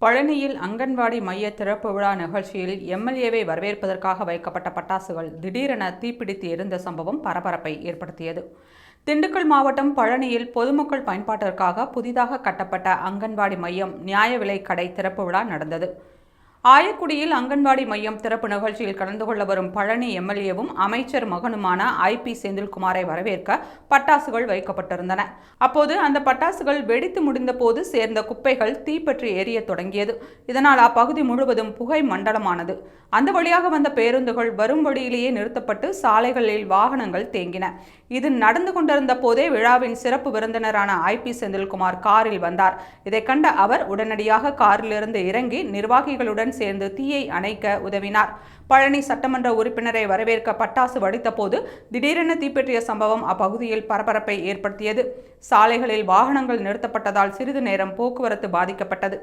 பழனியில் அங்கன்வாடி மைய திறப்பு விழா நிகழ்ச்சியில் எம்எல்ஏவை வரவேற்பதற்காக வைக்கப்பட்ட பட்டாசுகள் திடீரென தீப்பிடித்து எரிந்த சம்பவம் பரபரப்பை ஏற்படுத்தியது. திண்டுக்கல் மாவட்டம் பழனியில் பொதுமக்கள் பயன்பாட்டிற்காக புதிதாக கட்டப்பட்ட அங்கன்வாடி மையம் நியாய விலைக் கடை திறப்பு விழா நடந்தது. ஆயக்குடியில் அங்கன்வாடி மையம் திறப்பு நிகழ்ச்சியில் கலந்து கொள்ள வரும் பழனி எம்எல்ஏவும் அமைச்சர் மகனுமான ஐ.பி. செந்தில்குமாரை வரவேற்க பட்டாசுகள் வைக்கப்பட்டிருந்தன. அப்போது அந்த பட்டாசுகள் வெடித்து முடிந்த போது சேர்ந்த குப்பைகள் தீப்பற்றி எரிய தொடங்கியது. இதனால் அப்பகுதி முழுவதும் புகை மண்டலமானது. அந்த வழியாக வந்த பேருந்துகள் வரும் வழியிலேயே நிறுத்தப்பட்டு சாலைகளில் வாகனங்கள் தேங்கின. இது நடந்து கொண்டிருந்த போதே விழாவின் சிறப்பு விருந்தினரான ஐ.பி. செந்தில்குமார் காரில் வந்தார். இதை கண்ட அவர் உடனடியாக காரிலிருந்து இறங்கி நிர்வாகிகளுடன் சேர்ந்து தீயை அணைக்க உதவினார். பழனி சட்டமன்ற உறுப்பினரை வரவேற்க பட்டாசு வெடித்த போது திடீரென தீப்பற்றிய சம்பவம் அப்பகுதியில் பரபரப்பை ஏற்படுத்தியது. சாலைகளில் வாகனங்கள் நிறுத்தப்பட்டதால் சிறிது நேரம் போக்குவரத்து பாதிக்கப்பட்டது.